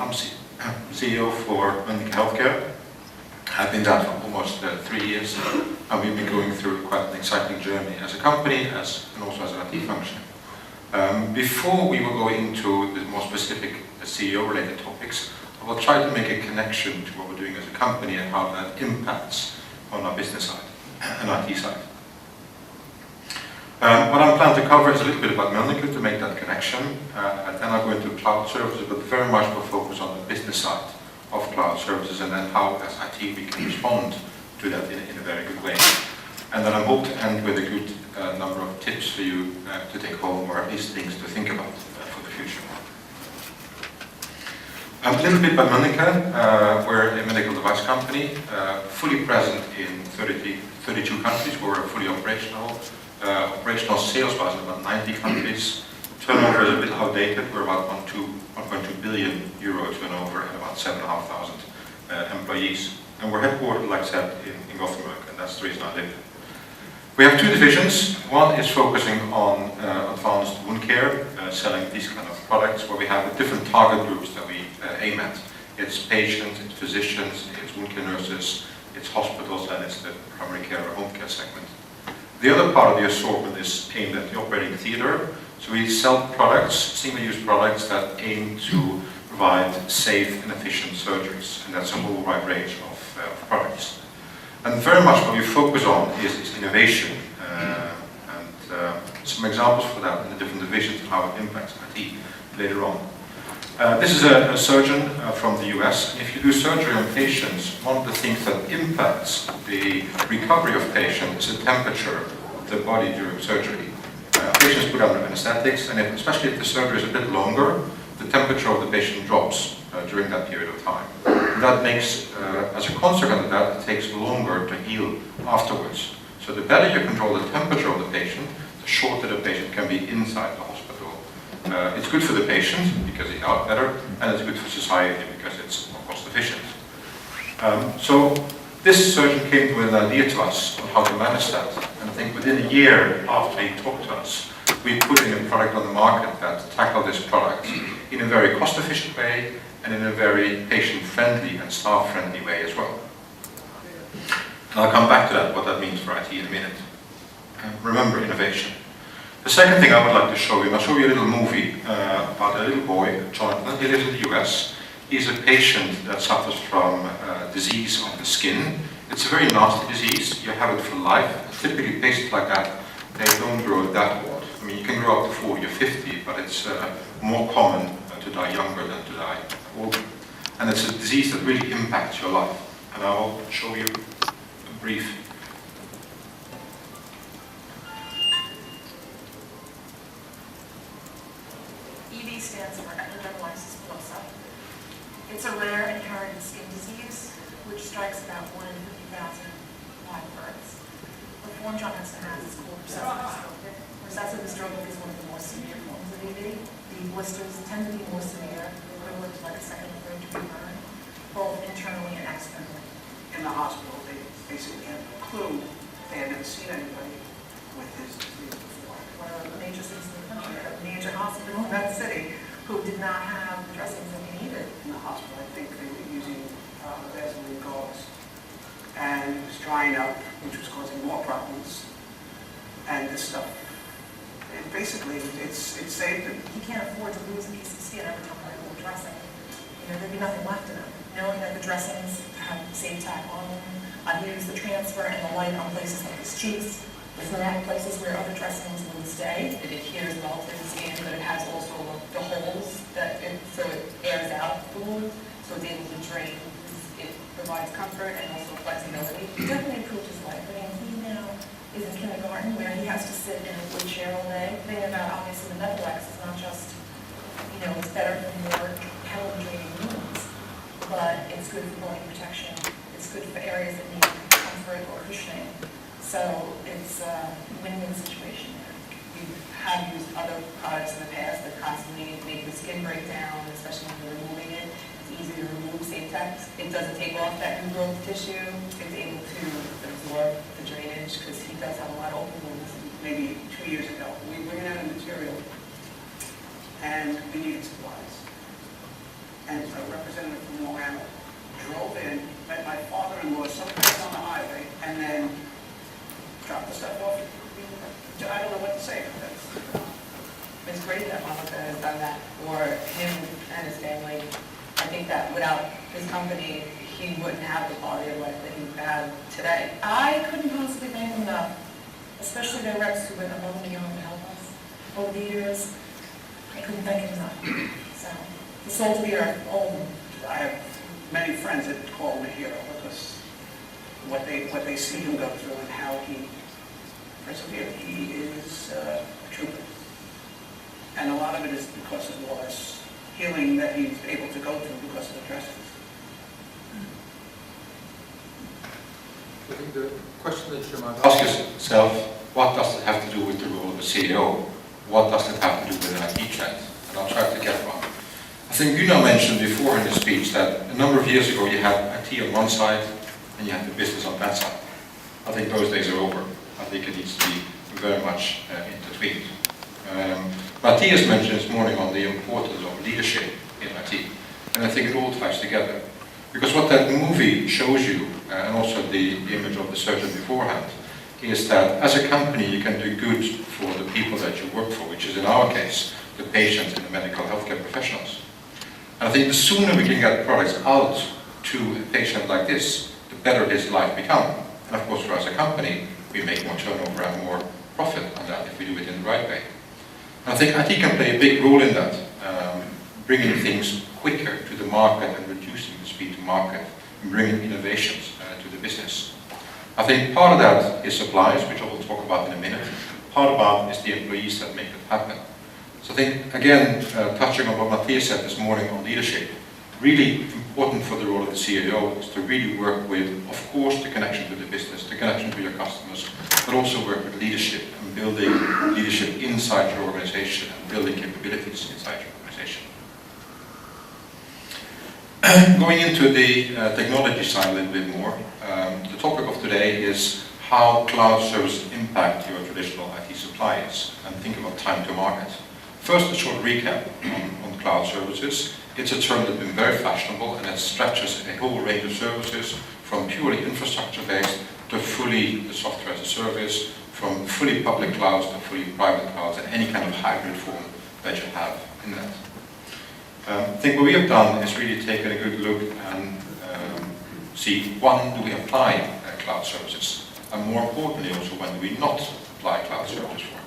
I'm CEO for Mölnlycke Health Care. I've been that for almost 3 years, and we've been going through quite an exciting journey as a company and also as an IT function. Before we will go into the more specific CEO-related topics, I will try to make a connection to what we're doing as a company and how that impacts on our business side and IT side. What I'm planning to cover is a little bit about Mölnlycke to make that connection, and then I'll go into cloud services, but very much will focus on the business side of cloud services and then how as IT we can respond to that in a very good way. And then I hope to end with a good number of tips for you to take home, or at least things to think about for the future. A little bit about Mölnlycke. We're a medical device company, fully present in 32 countries. We're fully operational. Operational sales-wise in about 90 countries. Turnover is a bit outdated. We're about 1.2 billion euro turnover and about 7,500 employees. And we're headquartered, like I said, in Gothenburg, and that's the reason I live here. We have 2 divisions. One is focusing on advanced wound care, selling these kind of products, where we have different target groups that we aim at. It's patients, it's physicians, it's wound care nurses, it's hospitals, and it's the primary care or home care segment. The other part of the assortment is aimed at the operating theater. So we sell products, single-use products that aim to provide safe and efficient surgeries, and that's a whole wide range of products. And very much what we focus on is innovation, and some examples for that in the different divisions and how it impacts IT later on. This is a surgeon from the US. If you do surgery on patients, one of the things that impacts the recovery of patients is the temperature of the body during surgery. Patients put under anesthetics, and especially if the surgery is a bit longer, the temperature of the patient drops during that period of time. And that makes, as a consequence of that, it takes longer to heal afterwards. So the better you control the temperature of the patient, the shorter the patient can be inside the hospital. It's good for the patient because it's out better, and it's good for society because it's more cost efficient. So this surgeon came with an idea to us on how to manage that, and I think within a year after he talked to us, we put in a product on the market that tackled this product in a very cost efficient way and in a very patient friendly and staff friendly way as well. And I'll come back to that, what that means for IT in a minute. Remember innovation. The second thing I would like to show you, and I'll show you a little movie about a little boy, Jonathan. He lives in the US. He's a patient that suffers from disease of the skin. It's a very nasty disease. You have it for life. Typically patients like that, they don't grow that old. I mean, you can grow up to 40 or 50, but it's more common to die younger than to die older. And it's a disease that really impacts your life. And I'll show you a brief. Stands for epidermolysis bullosa. It's a rare inherited skin disease which strikes about 1 in 50,000 live births. The form Johnson has is called recessive dystrophic. Recessive dystrophic is one of the more severe forms of ED. The blisters tend to be more severe, equivalent to like a second or third degree burn, both internally and externally. In the hospital, they basically have a clue. They have never seen anybody with this disease before. One of the major cities in the country, a major hospital in that city, who did not have the dressings that we needed. In the hospital, I think they were using Vaseline gauze. And it was drying up, which was causing more problems. And this stuff, basically, it saved him. You can't afford to lose a piece of skin every time I do a dressing. There'd be nothing left in them. Knowing that the dressings have safe tack on them, I've used the transfer and the light on places like his cheeks. There's not places where other dressings will stay. It adheres well to the skin, but it has also the holes so it airs out the wound, so it's able to drain. It provides comfort and also flexibility. It definitely improved his life. I mean, he now is in kindergarten where he has to sit in a wood chair all day. The thing about obviously the Metholex is not just, it's better for more heavily draining wounds, but it's good for body protection. It's good for areas that need comfort or cushioning. So it's a win-win situation there. We have used other products in the past that constantly make the skin break down, especially when you're removing it. It's easy to remove, safe tack. It doesn't take off that new growth tissue. It's able to absorb the drainage because he does have a lot of open wounds. Maybe 2 years ago, we ran out of material and we needed supplies. and a representative from Long Island drove in, met my father-in-law someplace on the highway, and then dropped the stuff off. I don't know what to say. It's great that Mölnlycke has done that for him and his family. I think that without his company, he wouldn't have the quality of life that he had today. I couldn't possibly thank them enough, especially their reps who went above and beyond to help us over the years. I couldn't thank him enough. So, the soul to the earth, all of them. I have many friends that call him a hero because what they see him go through and how he persevered. He is a trooper. And a lot of it is because of all this healing that he's able to go through because of the dressings. I think the question that you might ask yourself, what does it have to do with the role of a CEO? What does it have to do with an IT trend? And I'll try to get one. I think Gunnar mentioned before in his speech that a number of years ago you had IT on one side and you had the business on that side. I think those days are over. I think it needs to be very much intertwined. Matthias mentioned this morning on the importance of leadership in IT, and I think it all ties together. Because what that movie shows you, and also the image of the surgeon beforehand, is that as a company you can do good for the people that you work for, which is in our case, the patients and the medical healthcare professionals. And I think the sooner we can get products out to a patient like this, the better his life becomes. And of course for us as a company, we make more turnover and more profit on that if we do it in the right way. And I think IT can play a big role in that, bringing things quicker to the market and reducing the speed to market, and bringing innovations to the business. I think part of that is suppliers, which I will talk about in a minute. Part about is the employees that make it happen. So I think, again, touching on what Matthias said this morning on leadership, really important for the role of the CIO is to really work with, of course, the connection to the business, the connection to your customers, but also work with leadership and building leadership inside your organization and building capabilities inside your organization. Going into the technology side a little bit more, the topic of today is how cloud services impact your traditional IT suppliers, and think about time to market. First, a short recap on cloud services. It's a term that's been very fashionable, and it stretches a whole range of services from purely infrastructure-based to fully the software as a service, from fully public clouds to fully private clouds, and any kind of hybrid form that you have in that. I think what we have done is really taken a good look and see, when do we apply cloud services? And more importantly also, when do we not apply cloud services for it?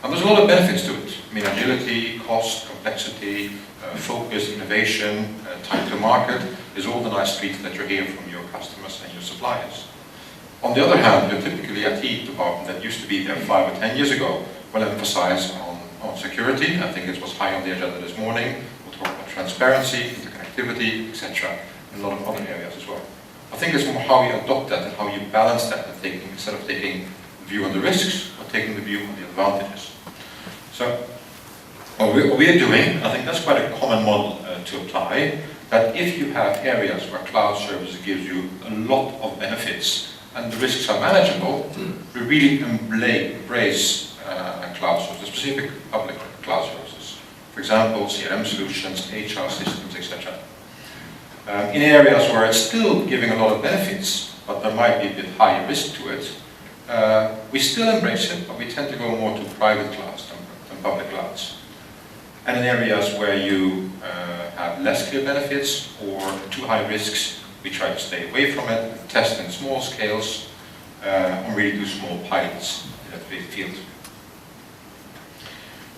And there's a lot of benefits to it. I mean, agility, cost, complexity, focus, innovation, time to market is all the nice treats that you hear from your customers and your suppliers. On the other hand, your typically IT department that used to be there 5 or 10 years ago will emphasize on security. I think it was high on the agenda this morning. We'll talk about transparency, interconnectivity, etc., and a lot of other areas as well. I think it's more how you adopt that and how you balance that, and instead of taking the view on the risks, or taking the view on the advantages. So, what we are doing, I think that's quite a common model to apply, that if you have areas where cloud services gives you a lot of benefits and the risks are manageable, we really embrace cloud services, specific public cloud services. For example, CRM solutions, HR systems, etc. In areas where it's still giving a lot of benefits, but there might be a bit higher risk to it, we still embrace it, but we tend to go more to private clouds than public clouds. And in areas where you have less clear benefits or too high risks, we try to stay away from it, test in small scales, and really do small pilots in that field.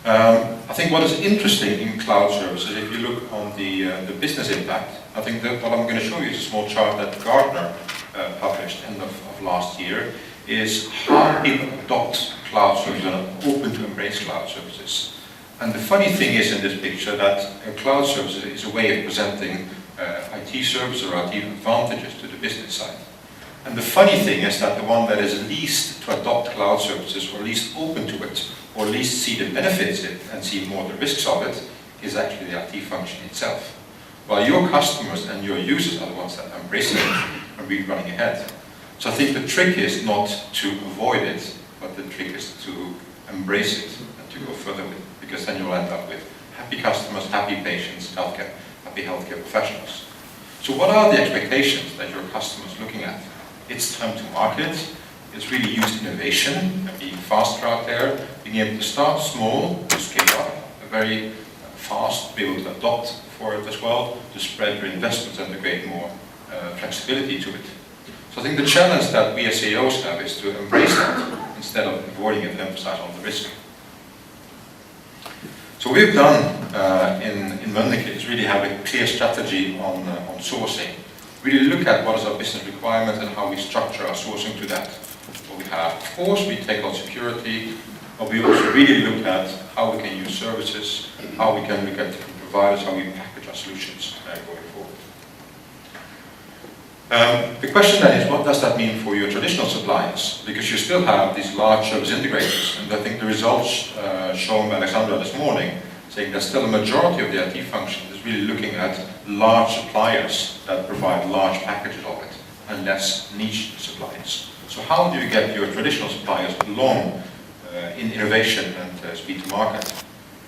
I think what is interesting in cloud services, if you look on the business impact, I think that what I'm going to show you is a small chart that Gartner published end of last year, is how people adopt cloud services and are open to embrace cloud services. And the funny thing is in this picture that cloud services is a way of presenting IT services or IT advantages to the business side. And the funny thing is that the one that is least to adopt cloud services, or least open to it, or least see the benefits of it and see more the risks of it, is actually the IT function itself. While your customers and your users are the ones that embrace it and really running ahead. So I think the trick is not to avoid it, but the trick is to embrace it and to go further with it, because then you'll end up with happy customers, happy patients, healthcare, happy healthcare professionals. So what are the expectations that your customer is looking at? It's time to market, it's really use innovation and being faster out there, being able to start small, to scale up very fast, be able to adopt for it as well, to spread your investments and to create more flexibility to it. So I think the challenge that we as CEOs have is to embrace that instead of avoiding it and emphasize on the risk. So what we've done in Mölnlycke is really have a clear strategy on sourcing. Really look at what is our business requirement and how we structure our sourcing to that. What we have, of course, we take on security, but we also really look at how we can use services, how we can look at different providers, how we package our solutions going forward. The question then is, what does that mean for your traditional suppliers? Because you still have these large service integrators, and I think the results shown by Alexandra this morning, saying that still a majority of the IT function is really looking at large suppliers that provide large packages of it, and less niche suppliers. So how do you get your traditional suppliers along in innovation and speed to market?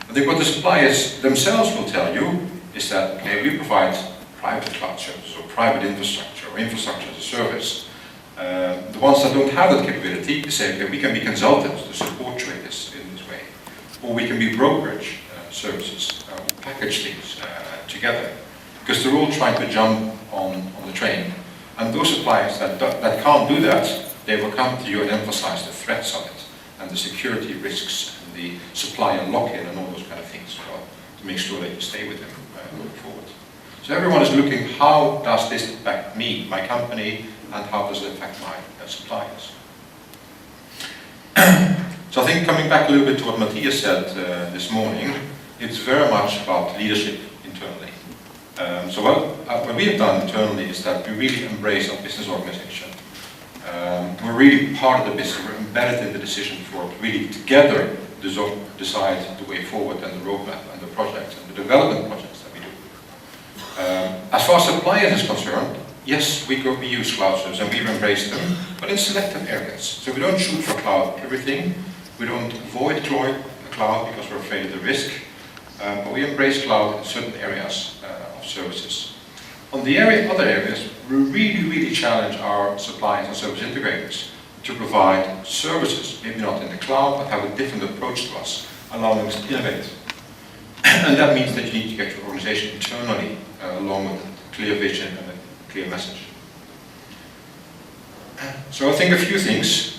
I think what the suppliers themselves will tell you is that, okay, we provide private cloud services or private infrastructure or infrastructure as a service. The ones that don't have that capability, they say, okay, we can be consultants to support traders in this way. Or we can be brokerage services, package things together. Because they're all trying to jump on the train. And those suppliers that can't do that, they will come to you and emphasize the threats of it, and the security risks, and the supplier lock-in, and all those kind of things, to make sure that you stay with them going forward. So everyone is looking, how does this affect me, my company, and how does it affect my suppliers? So I think coming back a little bit to what Matthias said this morning, it's very much about leadership internally. So what we have done internally is that we really embrace our business organization. We're really part of the business, we're embedded in the decision for really together decide the way forward and the roadmap and the projects and the development projects that we do. As far as suppliers is concerned, yes, we use cloud services and we've embraced them, but in selective areas. So we don't shoot for cloud everything, we don't avoid cloud because we're afraid of the risk, but we embrace cloud in certain areas of services. On the other areas, we really challenge our suppliers and service integrators to provide services, maybe not in the cloud, but have a different approach to us, allowing us to innovate. And that means that you need to get your organization internally along with a clear vision and a clear message. So I think a few things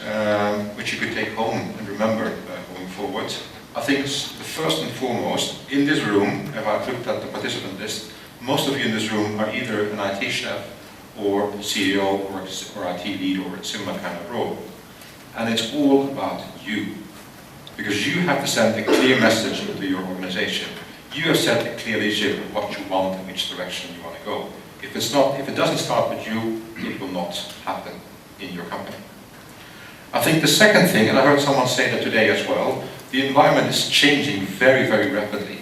which you could take home and remember going forward. I think the first and foremost, in this room, if I've looked at the participant list, most of you in this room are either an IT chef or CEO or IT lead or a similar kind of role. And it's all about you. Because you have to send a clear message to your organization. You have set a clear vision of what you want and which direction you want to go. If it doesn't start with you, it will not happen in your company. I think the second thing, and I heard someone say that today as well, the environment is changing very rapidly.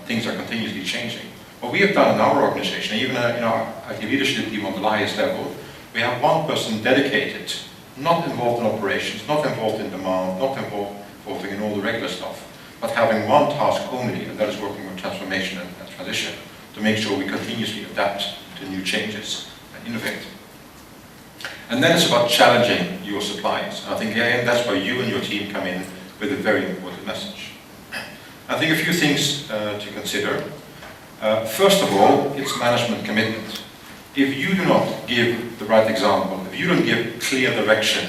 Things are continuously changing. What we have done in our organization, even in our IT leadership team on the highest level, we have one person dedicated, not involved in operations, not involved in demand, not involving in all the regular stuff, but having one task only, and that is working with transformation and transition, to make sure we continuously adapt to new changes and innovate. And then it's about challenging your suppliers. And I think again, that's where you and your team come in with a very important message. I think a few things to consider. First of all, it's management commitment. If you do not give the right example, if you don't give clear direction,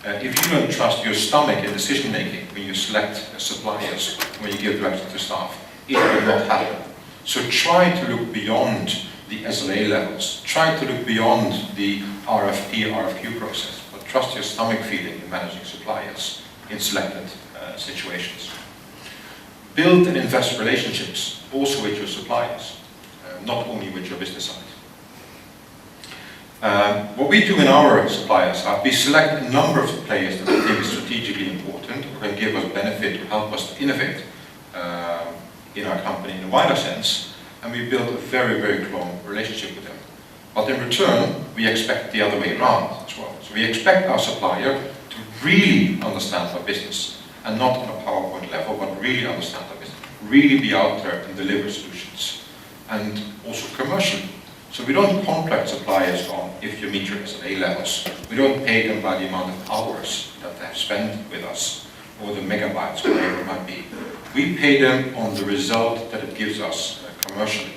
if you don't trust your stomach in decision making when you select suppliers, when you give direction to staff, it will not happen. So try to look beyond the SLA levels. Try to look beyond the RFP, RFQ process, but trust your stomach feeling in managing suppliers in selected situations. Build and invest relationships also with your suppliers, not only with your business side. What we do in our suppliers, we select a number of players that we think is strategically important or can give us benefit to help us to innovate in our company in a wider sense, and we build a very close relationship with them. But in return, we expect the other way around as well. So we expect our supplier to really understand our business, and not on a PowerPoint level, but really understand our business, really be out there and deliver solutions. and also commercially. So we don't contract suppliers on if your meter is at A levels. We don't pay them by the amount of hours that they have spent with us, or the megabytes, whatever it might be. We pay them on the result that it gives us commercially.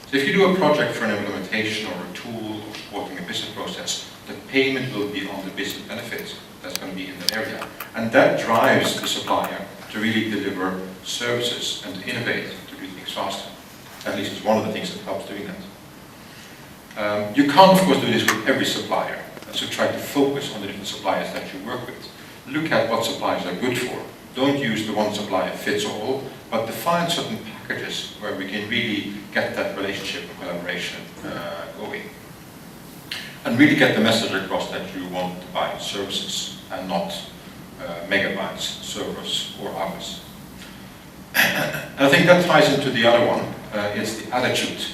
So if you do a project for an implementation or a tool or supporting a business process, the payment will be on the business benefit that's going to be in that area. And that drives the supplier to really deliver services and to innovate, to do things faster. At least it's one of the things that helps doing that. You can't, of course, do this with every supplier. So try to focus on the different suppliers that you work with. Look at what suppliers are good for. Don't use the one supplier fits all, but define certain packages where we can really get that relationship and collaboration going. And really get the message across that you want to buy services and not megabytes, servers, or hours. And I think that ties into the other one, it's the attitude.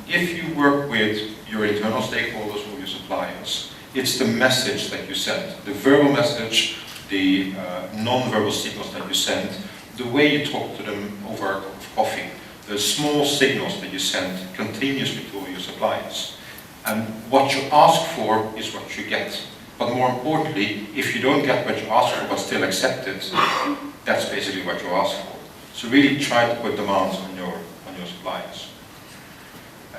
If you work with your internal stakeholders or your suppliers, it's the message that you send, the verbal message, the non-verbal signals that you send, the way you talk to them over a cup of coffee, the small signals that you send continuously to all your suppliers. And what you ask for is what you get. But more importantly, if you don't get what you ask for but still accept it, that's basically what you ask for. So really try to put demands on your suppliers.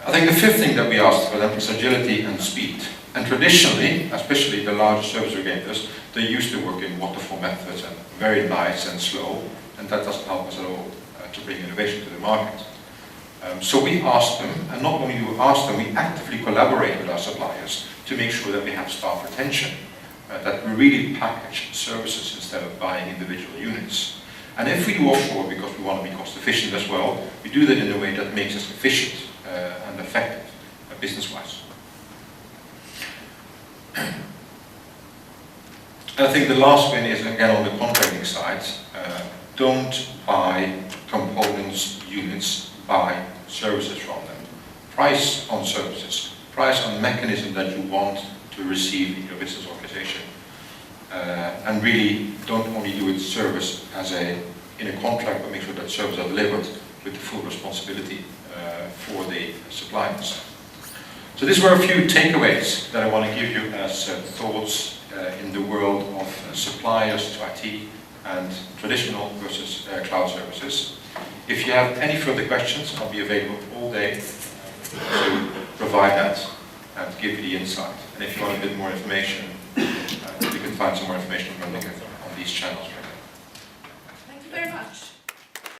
I think the fifth thing that we asked for them is agility and speed. And traditionally, especially the large service aggregators, they used to work in waterfall methods and very nice and slow, and that doesn't help us at all to bring innovation to the market. So we asked them, and not only do we ask them, we actively collaborate with our suppliers to make sure that we have staff retention, that we really package services instead of buying individual units. And if we do offshore because we want to be cost efficient as well, we do that in a way that makes us efficient and effective business-wise. And I think the last one is, again, on the contracting side, don't buy components, units, buy services from them. Price on services, price on mechanism that you want to receive in your business organization. And really don't only do it service in a contract, but make sure that services are delivered with the full responsibility for the suppliers. So these were a few takeaways that I want to give you as thoughts in the world of suppliers to IT and traditional versus cloud services. If you have any further questions, I'll be available all day to provide that and give you the insight. And if you want a bit more information, you can find some more information on Mölnlycke on these channels.